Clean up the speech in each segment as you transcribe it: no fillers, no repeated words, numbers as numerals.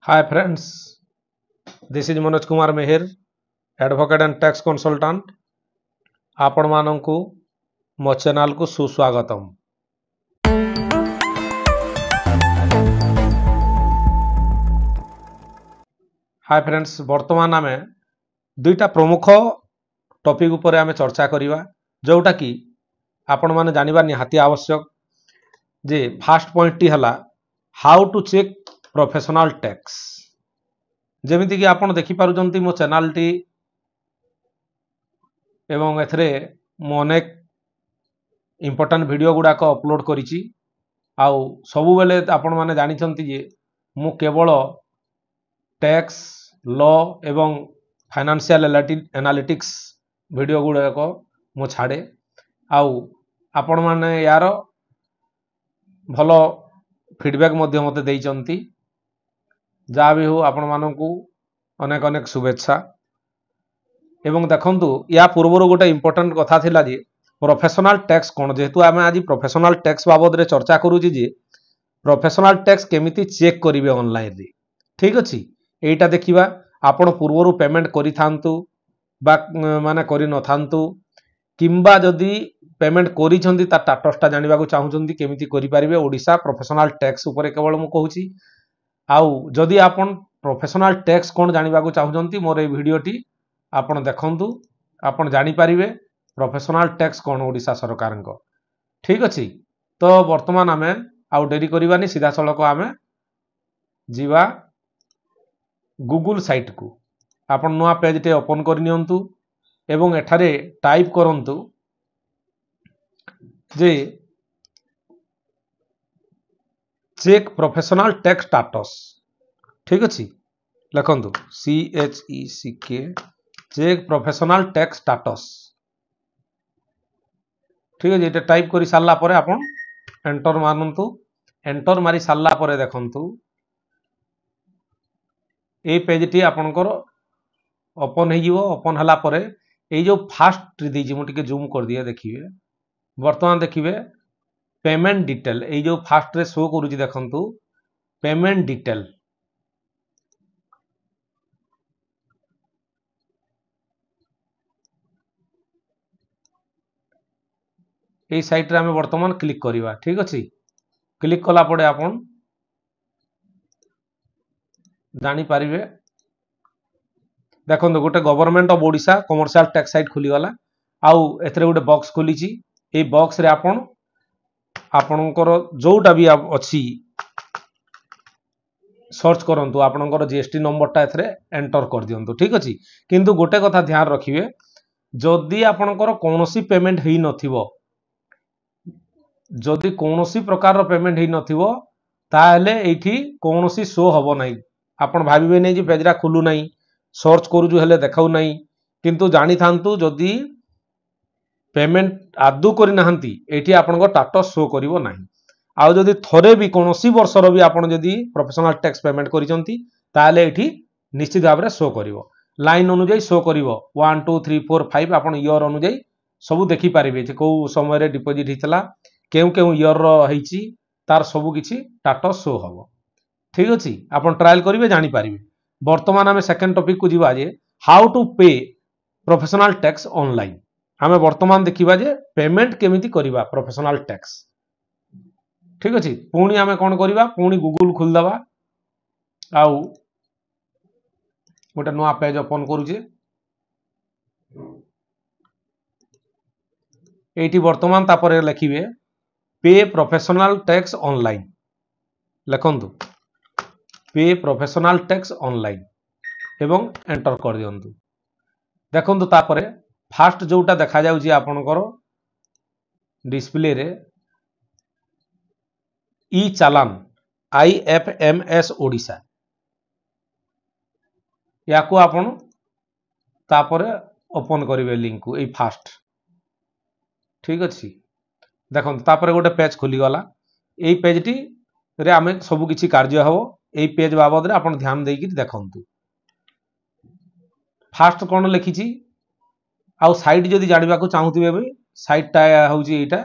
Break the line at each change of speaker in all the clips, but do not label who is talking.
Hi friends, this is Manoj Kumar Mehir, Advocate and Tax Consultant. आपण मानंकु मो channel को सुस्वागतम। हाय फ्रेंड्स, वर्तमान आमे दुईटा प्रमुख टॉपिक उपरे आमे चर्चा करिवा, जोटा कि आपण माने जानिबा निहाती आवश्यक जे फर्स्ट पॉइंट टी हला how to check professional tax. जेमिति कि आपण देखि पारुचंती मो चैनल टी एवं एथरे मो अनेक इंपोर्टेंट वीडियो गुड़ाक अपलोड करिछि। आउ सबु बेले आपण माने जानिचंती जे मु केवल टैक्स लॉ एवं फाइनेंशियल एनालिटिक्स वीडियो गुड़ाक मु छाड़े। आउ आपण माने यार भलो फीडबैक मध्य मते देइचंती। जा भी हो आपण मानकु अनेक अनेक शुभेच्छा। एवं देखंतु या पूर्वर गोटे इंपोर्टेंट कथा थिला जे प्रोफेशनल टैक्स कोन, जेहेतु आमे आज प्रोफेशनल टैक्स बाबद रे चर्चा करूची जे प्रोफेशनल टैक्स केमिति चेक करिवे ऑनलाइन रे। ठीक अछि, एटा देखिबा आपण पूर्वरु पेमेंट करि थांतु बा माने करि न थांतु, किंबा जदि पेमेंट करि छंती ता स्टेटस ता जानिबा को चाहूचंती केमिति करि परिबे ओडिसा प्रोफेशनल टैक्स ऊपर केवल मु कहूची। आउ जदि आपण प्रोफेशनल टैक्स कोन जानिबा को चाहूचंती मोर ए वीडियोटी आपण देखंतु, आपण जानि परिबे प्रोफेशनल टैक्स कोन ओडिसा सरकार को। ठीक अछि, तो वर्तमान आमे आउ डेरी करिवानी, सीधा सळक आमे जीवा गूगल साइट को। आपण नोआ पेज टे ओपन करि नियंतु एवं एठारे टाइप करंतु जे चेक प्रोफेशनल टैक्स स्टेटस। ठीक अछि, लिखंतु CHECK check professional tax status. ठीक है, ये टाइप करी सारला परे आपण एंटर मारनतु। एंटर मारी सारला परे देखंतु ए पेज टी आपनकर ओपन हे जिवो। ओपन हला परे ए जो फास्ट दीजी मु टिके जूम कर दिए देखिबे। वर्तमान देखिबे पेमेंट डिटेल, ए जो फास्ट रे शो करूची देखंतु पेमेंट डिटेल। ए साइट रे हमें वर्तमान क्लिक करिवा। ठीक अछि, क्लिक कला पड़े आपण जानी पारिबे। देखो गोटे government of Odisha commercial tax site खुली गला। आउ एथरे गोटे बॉक्स खुलीची। ए बॉक्स रे आपण आपणकर जोटा भी अछि सर्च करंतु, आपणकर जीएसटी नंबर ता एथरे एंटर कर दियंतु। ठीक अछि, किंतु गोटे कथा ध्यान रखिबे, जदि आपणकर कोनोसी पेमेंट हेई नथिबो, जदि कोनोसी प्रकार रो पेमेंट हेई नथिबो ताले एठी कोनोसी शो हबो नाही। आपण भाबिबे नै जे पेजरा खुलु नाही, सर्च करूजु हेले देखाउ नाही, किंतु जानि थांतु जदि पेमेंट आदु करि नाहंती एठी आपणको स्टेटस शो करिवो नाही। आउ जदि थरे भी कोनोसी वर्षर भी आपण जदि प्रोफेशनल टैक्स पेमेंट करिसंती ताले एठी निश्चित भाबरे शो करिवो, लाइन अनुଯାयी शो करिवो 1 2 3 4 5 आपण ईयर अनुଯାयी सब देखि पारिबे जे को समय रे डिपॉजिट हितला, केउ केउ ईयर रो हेची, तार सब किछि स्टेटस शो हबो। ठीक अछि, आपण ट्रायल करिवे जानि पारिबे। वर्तमान हमें सेकंड टॉपिक को जीवा जे हाउ टू पे प्रोफेशनल टैक्स ऑनलाइन। हमें वर्तमान देखिबा जे पेमेंट केमिति करिबा प्रोफेशनल टैक्स। ठीक अछि, पुणी हमें कोन करिबा, पुणी गूगल खोल दबा। आउ गोटे नया पेज ओपन करूचे। एठी वर्तमान तापर लिखिबे पे प्रोफेशनल टैक्स ऑनलाइन। लिखंतु पे प्रोफेशनल टैक्स ऑनलाइन एवं एंटर कर दियंतु। देखंतु तापरे फास्ट जोटा देखा जाउची आपनकर डिस्प्ले रे ई चालान IFMS ओडिशा, याकू आपण तापरे ओपन करिवे लिंक को ए फास्ट। ठीक अछि, देखंतु तापरे गोटे पेज खुली गला। ए पेज टी रे आमे सब किछि कार्य हबो। ए पेज बाबद रे आपण ध्यान देई कि देखंतु फास्ट कोन लिखिछि। आउ साइट जदि जानिबा को चाहूतिबे भी साइट ता होउची एटा,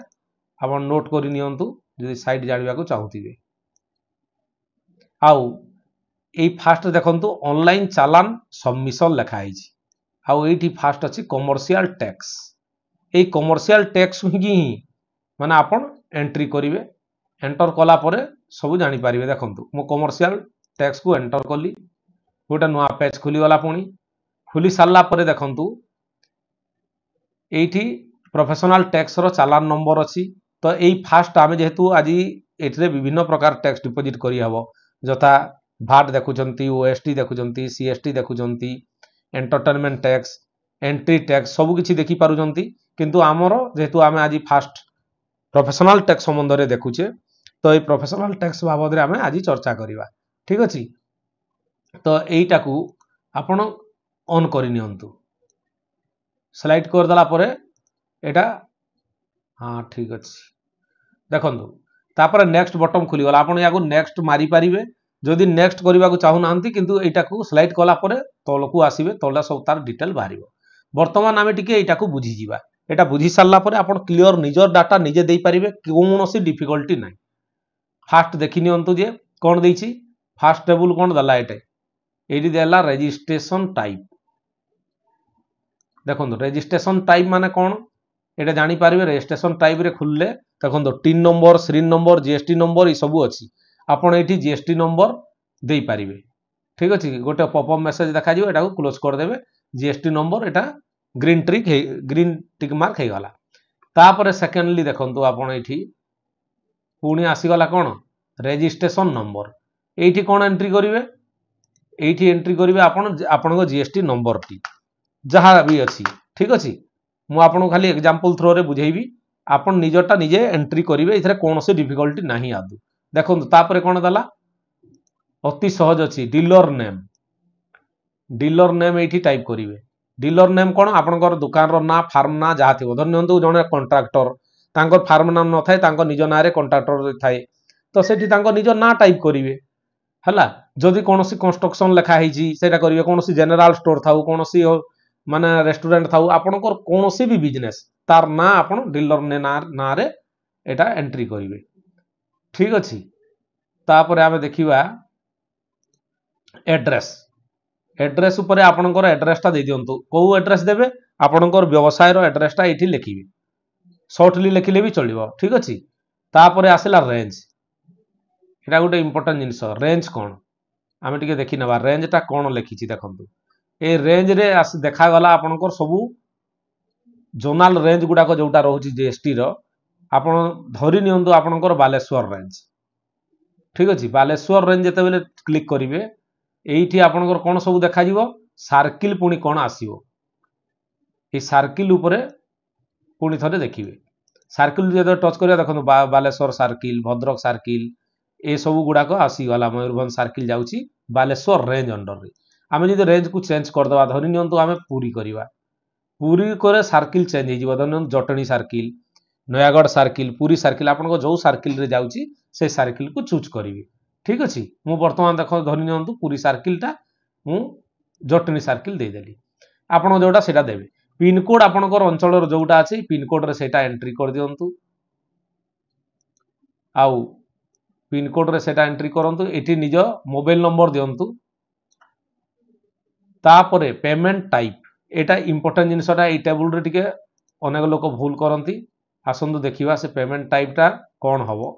आपण नोट करि नियंतु जदि साइट जानिबा को चाहूतिबे। आउ এই ফার্স্ট দেখন্তু অনলাइन চালান सबमिशन লেখা ହେଇଛି ଆଉ এইটি ফার্স্ট ଅଛି কমার্শিয়াল ট্যাক্স এই কমার্শিয়াল ট্যাক্স হি মানে আপন এন্ট্রি করিবে एंटर कला परे सब जानी पारिबे देखंतु मो कमर्शियल टैक्स को एंटर कली गोटे नुआ पेज खुली गला पुणी खुली सारला परे देखंतु एठी प्रोफेशनल टैक्स रो चालान नंबर अछि तो एई फास्ट आमे जेहेतु आज एठरे विभिन्न प्रकार टैक्स डिपॉजिट करी हबो जथा भाट देखुचंती ओएसटी देखुचंती सीएसटी देखुचंती एंटरटेनमेंट टैक्स एंट्री टैक्स सब किछि देखि पारुचंती किंतु आमरो जेहेतु आमे आज फास्ट प्रोफेशनल टैक्स संबंध रे देखुचे तो ये प्रोफेशनल टैक्स बाबद रे आमे आज चर्चा करिबा ठीक अछि तो एईटा को आपण ऑन करि नियंतु स्लाइड कर दला परे एटा हां ठीक अछि देखंतु तापर नेक्स्ट बटन खुली गला आपण याको नेक्स्ट मारी पारिबे जदि नेक्स्ट करबा को चाहू नांती किंतु एटा को स्लाइड कला परे तलकू आसीबे तला सब तार डिटेल बाहरिबो वर्तमान आमे टिके एटा को बुझी जिबा एटा बुझी सारला परे आपण क्लियर निजर डाटा निजे देई पारिबे कोनोसी डिफिकल्टी नाही फास्ट देखि नियंतु जे कोन देइछि फास्ट टेबल कोन दला एटे एडी देला रजिस्ट्रेशन टाइप देखंतु रजिस्ट्रेशन टाइप माने कोन एटा जानि पारिबे रजिस्ट्रेशन टाइप रे खुलले देखंतु टिन नंबर श्रीन नंबर जीएसटी नंबर ई सब अछि आपण एठी जीएसटी नंबर देई पारिबे ठीक अछि गोटे पॉपअप मेसेज देखा जिवो एटा को क्लोज कर देबे जीएसटी नंबर एटा ग्रीन टिक मार्क हे गला तापर सेकेंडली देखंतु आपण एठी पुणी आसी गला कोन रजिस्ट्रेशन नंबर एठी कोन एंट्री करिवे एठी एंट्री करिवे आपण को जीएसटी नंबर टी जहा भी अछि ठीक अछि मु आपण खाली एग्जांपल थ्रो रे बुझेइबी आपण निजटा निजे एंट्री करिवे इथरे कोनोसी डिफिकल्टी नाही आदु देखंतु तापर कोन दला अति सहज अछि डीलर नेम एठी टाइप करिवे डीलर नेम कोन आपनकर दुकान रो ना फार्म ना जहा थिबो धन्यंतु जने कॉन्ट्रैक्टर तांकर फार्म नाम न थाए तांकर निज ना रे कॉन्ट्रैक्टर थाए तो सेठी तांकर निज ना टाइप करिवे हला जदि कोनोसी कंस्ट्रक्शन लेखा हेजी सेटा करिवे कोनोसी जनरल स्टोर थाउ कोनोसी माने रेस्टोरेंट थाउ आपनकर कोनोसी भी बिजनेस तार ना आपन डीलर ने ना रे एटा एंट्री करिवे ठीक अछि तापर आमे देखिबा एड्रेस ऊपर आपनकर एड्रेसटा दे दियंतु को एड्रेस देबे आपनकर व्यवसाय रो एड्रेसटा एठी लिखिबे शॉर्टली लिखिले भी चलिबो ठीक अछि तापर आसिला रेंज एटा गोटे इंपोर्टेंट जिंस रेंज कोन आमे टिके देखि नबा रेंजटा कोन लिखिछि देखंतु ए रेंज रे देखा गला आपनकर सबु जोनल रेंज गुडा को जोटा रहउछि जीएसटी रो आपण धरि नियंतु आपनकर बालेश्वर रेंज ठीक अछि बालेश्वर रेंज जते बेले क्लिक करिवे एठी आपनकर कोन सब देखा जिवो सर्किल पुनी कोन आसीबो ए सर्किल ऊपर पुनी थरे देखिवे सर्किल जे टच करिया देखो बालेश्वर सर्किल भद्रक सर्किल ए सब गुडा को आसी गला मयूरभंज सर्किल जाउची बालेश्वर रेंज अंडर रे आमे जे रेंज को चेंज कर दवा धरि नियंतु आमे पूरी करिवा पूरी करे सर्किल चेंज हे जिवो धन्य जटणी सर्किल नयागढ़ सर्किल पूरी सर्किल आपन को जो सर्किल रे जाउची से सर्किल को चूज करिवे ठीक अछि मु वर्तमान देखो धरि नियंतु पूरी सर्किल ता मु जटणी सर्किल दे देली आपन जोटा सेटा देबे पिन कोड आपनकर अंचल रो जोटा अछि पिन कोड रे सेटा एंट्री कर दियंतु आउ पिन कोड रे सेटा एंट्री करंतु एठी निज मोबाइल नंबर दियंतु तापरे पेमेंट टाइप एटा इंपोर्टेंट जिनसटा ए टेबल रे टिके अनेक लोक भूल करंती आसंतु देखिबा से पेमेंट टाइपटा कोन हबो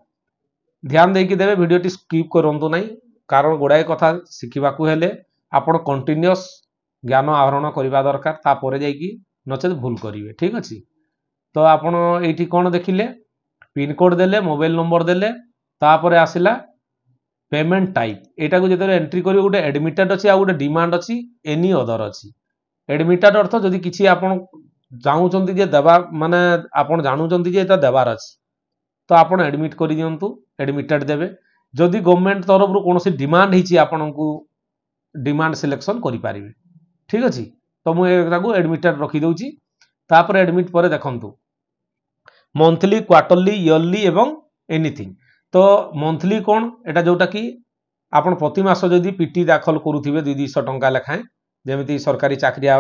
ध्यान देकी देबे वीडियोटी स्किप करंतु नाही कारण गोडाय कथा सिखिबा को हेले आपण कंटीन्यूअस ज्ञान आहरण करिबा दरकार तापरे जाईकी नचेत भूल करिवे ठीक अछि तो आपण एठी कोन देखिले पिन कोड देले मोबाइल नंबर देले तापरे आसिला पेमेंट टाइप एटा को जेते एंट्री करियो गोटे एडमिटेड अछि आ गोटे डिमांड अछि एनी अदर अछि एडमिटेड अर्थ जदि किछि आपण जानुचंती जे देबा माने आपण जानुचंती जे एटा देबार अछि तो आपण एडमिट करि दियंतु एडमिटेड देबे जदि गवर्नमेंट तरफ रु कोनोसी डिमांड हिची आपनकु डिमांड सिलेक्शन करि पारिबे ठीक अछि तो मु एटा को एडमिटेड रखि दउची तापर एडमिट परे देखंतु मंथली क्वार्टरली ईयरली एवं एनीथिंग तो मंथली कोन एटा जोटा कि आपण प्रति मास जदि पीटी दाखल करूथिबे 200 टंका लेखाए जेमिति सरकारी चाकरिया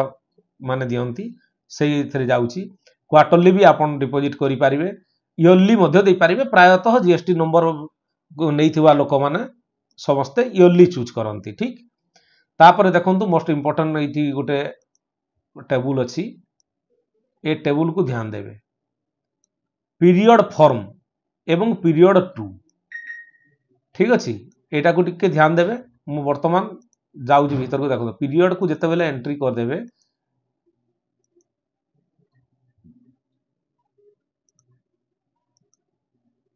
माने दियंती सेही थरे जाउची क्वार्टरली भी आपण डिपॉजिट करि पारिबे ईयरली मध्ये दे पारिबे प्रायतः जीएसटी नंबर नैथिबा लोक माने समस्ते इयरली चूज करती ठीक। तापर देखो मोस्ट इंपोर्टेंट ये गोटे टेबुल अच्छी ए टेबुल को ध्यान देवे पीरियड फॉर्म एवं पीरियड टू ठीक अच्छे यहाँ को टिके ध्यान देवे मु वर्तमान जाऊँ भीतर को देखो पीरियड को जिते बेले एंट्री करदेवे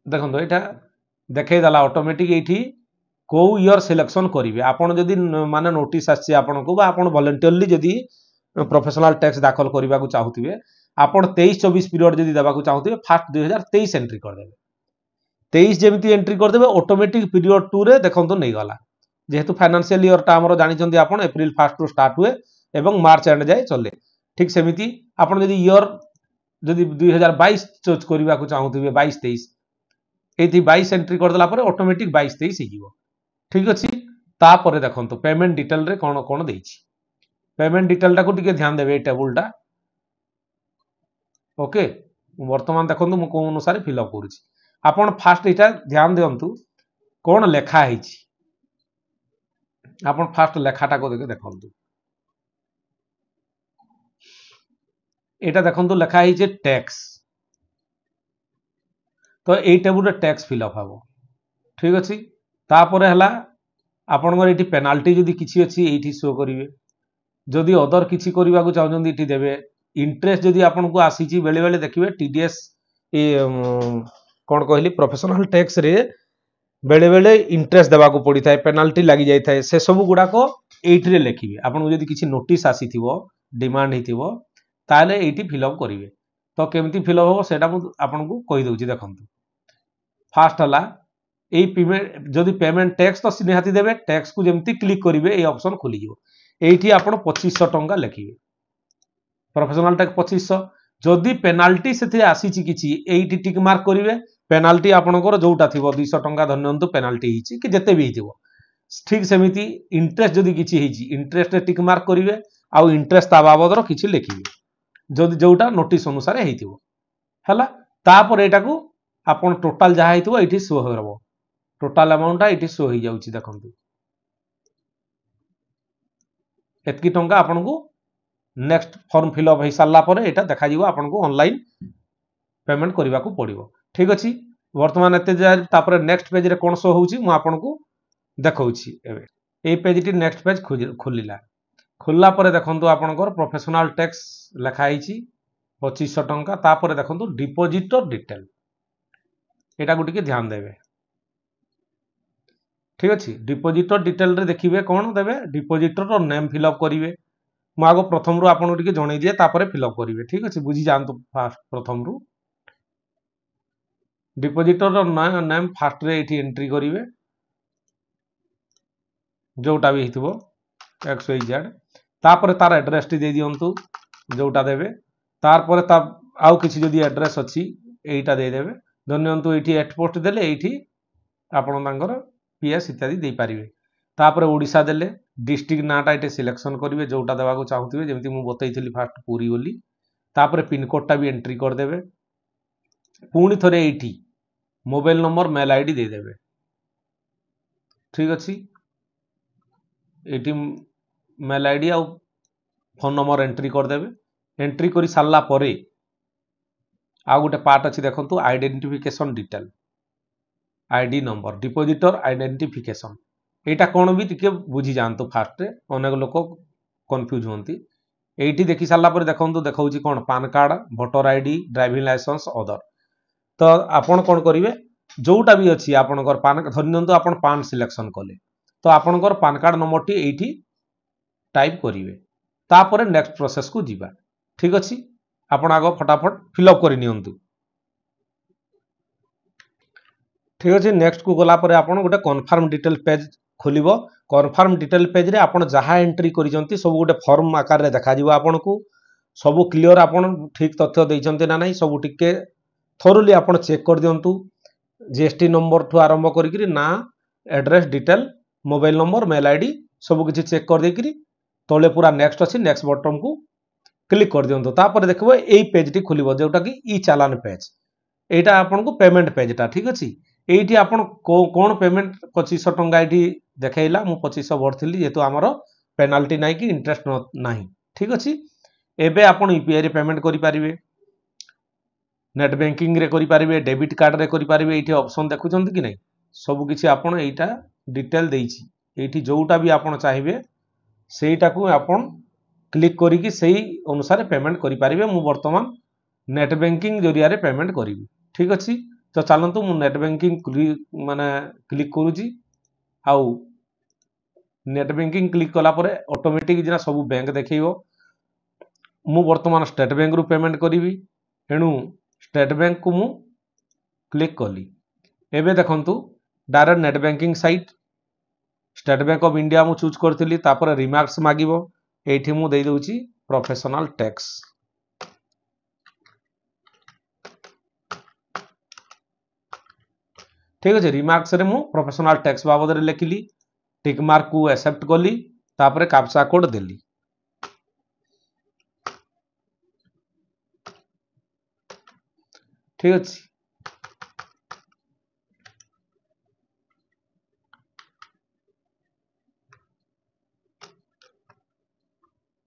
देखो यहाँ देखईदेला ऑटोमेटिक ये कौ ईयर सिलेक्शन करेंगे आपड़ जदि माने नोटिस आसी आपन को वॉलंटियरली जदि प्रोफेशनल टैक्स दाखल करने को चाहूथे आपड़ 23-24 पीरियड जदि देवा चाहूथे फास्ट 2023 एंट्री करदे 23 जमी एंट्री करदे ऑटोमेटिक पीरियड 2 रे देखो नहीं गला जेहेतु फाइनेंशियल ईयर टा जानते आप एप्रिल 1 रु स्टार्ट हुए एवं मार्च एंड जाए चले ठीक सेमती आपड़ जदि ईयर जदि 2022 चूज करने को चाहूथे 22-23 ये 22 एंट्री करदेला ऑटोमेटिक 22-23 हो ठीक अच्छे तापर देखो पेमेंट डिटेल रे कौन कौन देछि पेमेंट डिटेल टा को टिके ध्यान देवे टेबुल टा ओके वर्तमान देखो मुझे कौन अनुसार फिलअप करुच्ची आपन फास्ट यहाँ ध्यान दिंतु कौन लेखाई आपन फास्ट लेखाटा को देखु यहाँ देखु लेखाई टैक्स तो ये टेबुल टैक्स फिलअप हम ठीक अच्छे तापर है आपंकर ये पेनाल्टी जदि किसी अच्छी ये शो करेंगे जदि अदर किसी करने को चाहते ये देवे इंटरेस्ट जदि आपन को आसी बेले बेले देखिए टीडीएस कौन कहली प्रोफेशनल टैक्स रे बेले बेले इंटरेस्ट देवा पड़ी था पेनाल्टी लगी जाए से सब गुड़ाक ये लिखिए आपन जदि किसी नोटिस आसी डिमांड होता ये फिलअप करेंगे तो केमती फिलअप हम से आपन को कहीदे देखो फास्ट है यही पेमेंट जदि पेमेंट टैक्स तो निहाती देवे टैक्स को जमती क्लिक करेंगे ये ऑप्शन खोलीजिव ये आप 2500 टंका लिखिए प्रोफेशनल टैक्स 2500 जदि पेनाल्टी से आसी किसी टिक मार्क करेंगे पेनाल्टी आपंकर जोटा थी 200 टंका धरनियंतु पेनाल्टी कि जिते भी हो ठीक सेमती इंटरेस्ट जदि किसी इंटरेस्ट टिक मार्क करेंगे आउ इंटरेस्ट ता बाबदर किसी लिखिए जदि जोटा नोटिस अनुसार है तापर यहाँ को आपन टोटाल जहाँ हो ये शो हो टोटाल अमाउंटा ये शो हो जाऊँगी देखो एतकी टंका आपन को नेक्स्ट फॉर्म फिलअप हो सारा पर यहाँ देखा आपन को ऑनलाइन पेमेंट करने को पड़ो ठीक अच्छे वर्तमान एत नेक्स्ट पेज रे कौन शो हो देखी ए पेज टी नेक्स्ट पेज खोलिला खोलला पर देखो आपनकर प्रोफेशनल टैक्स लिखाई 2500 टंका तापर देखो डिपोजिटर डिटेल यहाँ को ध्यान देवे ठीक अच्छे डिपोजिटर डिटेल रे देखिए कौन देवे डिपोजिटर नेम फिलअप करेंगे मुझे आग प्रथम रू आपको जन दिए तापर फिलअप करेंगे ठीक अच्छे बुझी जातु फास्ट प्रथम रू डिपोजिटर नेम फास्ट रे ये एंट्री करेंगे जोटा भी हो XYZ तापर तार एड्रेस टी दे दिंतु जोटा देवे तार आउ किसी जदि एड्रेस अच्छी यहीटा देदेवे धरनियंतु ये 8 पोस्ट देले ये आपंकर PS इत्यादि दे पारे तापर ओडिशा देले डिस्ट्रिक्ट नाटा ये सिलेक्शन करेंगे जोटा देवा चाहूथे जमी मुझे बतई फास्ट पूरी बोली तापर पिनकोड टा भी एंट्री करदे पुणी थे ये मोबाइल नंबर मेल आईडी देदेवे ठीक अच्छे ये मेल आईडी आ फोन नंबर एंट्री करदेवे एंट्री कर सारा पर आ गोटे पार्ट अच्छी देखो identification detail ID number depositor identification यहाँ कौन भी टिके बुझी जातु फास्ट रे अनेक लोक कन्फ्यूज होती ये देखी सारा पर देखो देखा कौन PAN card voter ID driving licence other तो आपन कौन करेंगे जोटा भी अच्छी आपंकर पान धरनियंतु आप पान सिलेक्शन कले तो आपंकर पान कार्ड नंबर टी ये टाइप करेंगे तापर नेक्स्ट प्रोसेस को जीवा ठीक अच्छे आपण आग फटाफट फिलअप करनियंतु ठीक अच्छे नेक्स्ट को गला पर आपण गोटे कन्फर्म डिटेल पेज खोलिबो कन्फर्म डिटेल पेज रे आपण जहाँ एंट्री करिसंती सब गोटे फॉर्म आकार रे देखा जीवा आपण को सब क्लियर आपण ठीक तथ्य देइसंती ना नहीं सब टिके थोरली आपण चेक कर दियंतु जीएसटी नंबर ठू आरंभ करिकरी ना address detail mobile number mail ID सब किसी चेक कर देकरी तले पूरा नेक्स्ट अच्छी नेक्स्ट बटन को क्लिक कर दियंतु तापर देखबो एई पेज टी खुलिबो जोटा कि ई चालान पेज एटा आपन को पेमेंट पेज टा ठीक अछि एठी आपण कोन पेमेंट 2500 टंका एठी देखाइला मु 2500 भरथिली जेतु हमरो पेनाल्टी नाही कि इंटरेस्ट नाही ठीक अछि। एबे आपण यूपीआई रे पेमेंट करि परिबे, नेट बैंकिंग रे करि परिबे, डेबिट कार्ड रे करि परिबे। एठी ऑप्शन देखुछंती कि नहीं सब किछि आपण एटा डिटेल देइछि। एठी जोउटा भी आपण चाहिबे सेटा को आपण क्लिक करी कि सही अनुसार पेमेंट करि परिबे। मु वर्तमान नेट बैंकिंग जरिया रे पेमेंट करिवि ठीक अछि। तो चलंतु मु नेट बैंकिंग माने क्लिक करूची आउ नेट बैंकिंग क्लिक कला परे ऑटोमेटिक जिना सब बैंक देखैबो। मु वर्तमान स्टेट बैंक रु पेमेंट करिवि एणु स्टेट बैंक को मु क्लिक कली। एबे देखंतु direct net banking site state Bank of India मु चूज करथिली तापर रिमार्क्स मागिबो। एठी मु देई दउची प्रोफेशनल टैक्स ठीक अछि। रिमार्क्स रे मु प्रोफेशनल टैक्स बाबद रे लेखिली टिक मार्क को एक्सेप्ट कली तापर कैप्चा कोड देली ठीक अछि।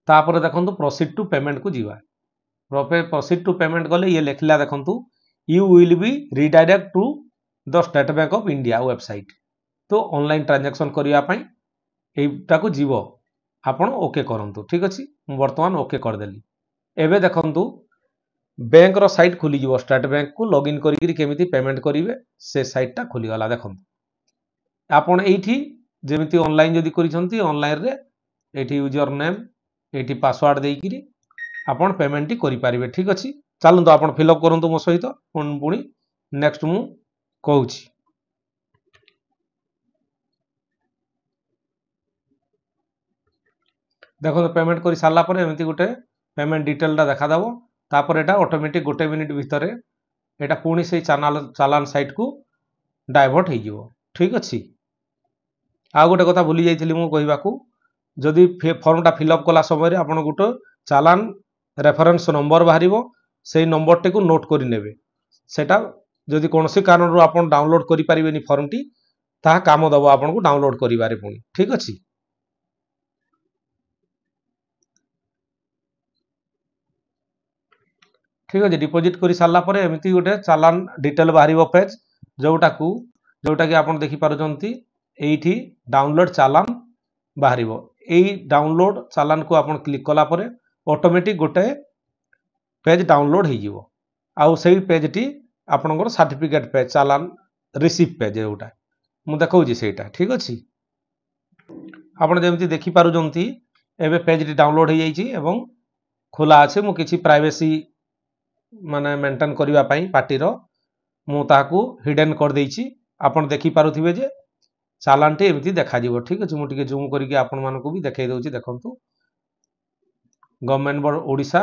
तापर देखंतु प्रोसीड टू पेमेंट को जीवा प्रोसीड टू पेमेंट गले ये लेखिला देखंतु you will be redirected to the State Bank of India website. तो ऑनलाइन ट्रांजैक्शन करिया पई एटा को जीवो आपण ओके करंतु ठीक अछि। मु वर्तमान ओके कर देली। एबे देखंतु बैंक रो साइट खुली जीवो स्टेट बैंक को लॉगिन करी केमिति पेमेंट करिवे से साइट ता खुली गला। देखंतु आपण एठी जेमिति ऑनलाइन जदी करिसंती ऑनलाइन रे एठी यूजर नेम एठी पासवर्ड देई किरी आपण पेमेंट करि पारिबे ठीक अछि। चलंतु आपण फिल अप करंतु मो सहित पुणी नेक्स्ट मु कहूची। देखो पेमेंट करि सारला परे एमिति गोटे पेमेंट डिटेल टा देखा दबो तापर एटा ऑटोमेटिक गोटे मिनिट भितरे एटा पुणी से चालान साइट को डाइवर्ट हो जिवो ठीक अछि। आ गोटे कथा भूली जाइथिली मु कहिबाकू जदि फॉर्म टा फिल अप कला समय रे आपण गोटे चालान रेफरेंस नंबर बाहरिबो सेही नंबर टे को नोट करि नेबे। सेटा जदि कोनोसी कारण रो आपण डाउनलोड करि परिबेनी फॉर्म टी ता काम दबो आपण को डाउनलोड करिवारे पुणी ठीक अछि। ठीक अछि डिपॉजिट करि सारला परे एमिति गोटे चालान डिटेल बाहरिबो पेज जोटा कि आपण देखि पारुचंती एठी डाउनलोड चालान बाहरिबो। एई डाउनलोड चालान को आपण क्लिक कला परे ऑटोमेटिक गोटे पेज डाउनलोड हो जिवो आउ सेही पेज टी आपनकर सर्टिफिकेट पेज चालान रिसीव पेज जोटा मु देखौजी सेटा ठीक अछि। आपण जेमिति देखि पारुचंती एबे पेज टी डाउनलोड हो जाईची एवं खोला আছে। मु किछि प्राइवेसी माने मेंटेन करिवा पई पार्टी रो मु ताकू हिडन कर देइची। आपण देखि पारुथिबे जे चालान टे एमिति देखा जिवो ठीक अछि। मु टिके जूम करिके आपण मानको भी देखाई दउची देखंतु government board Odisha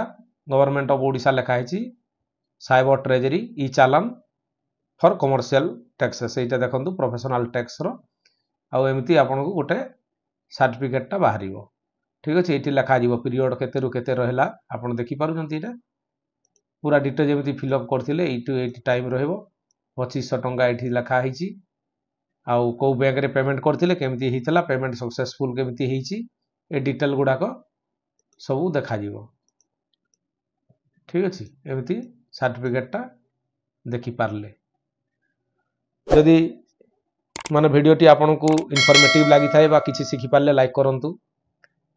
government of Odisha लिखा है cyber treasury E challan for commercial taxes एटा देखंतु प्रोफेशनल टैक्स रो आ एमिति आपण को गोटे सर्टिफिकेट टा बाहरिबो ठीक अछि। एठी लिखा जिवो पीरियड केते रु केते रहला आपण देखि पारुचंती एटा पूरा डिटेल जेमिति फिल अप करथिले एटू एटी टाइम रहइबो 2500 टंका एठी लिखा हिची आउ को बैंक रे पेमेंट करथिले केमिति हितला पेमेंट सक्सेसफुल केमिति हिची ए डिटेल गुडा को सब देखा जिवो ठीक अछि। एमिति सर्टिफिकेट टा देखि पारले जदि माने वीडियो टी आपन को इन्फॉर्मेटिव लागि थाए बा किछि सिखि पारले लाइक करंतु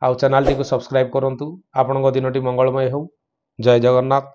आउ चैनल टी को सब्सक्राइब करंतु। आपन को दिनटी मंगलमय हो। जय जगन्नाथ।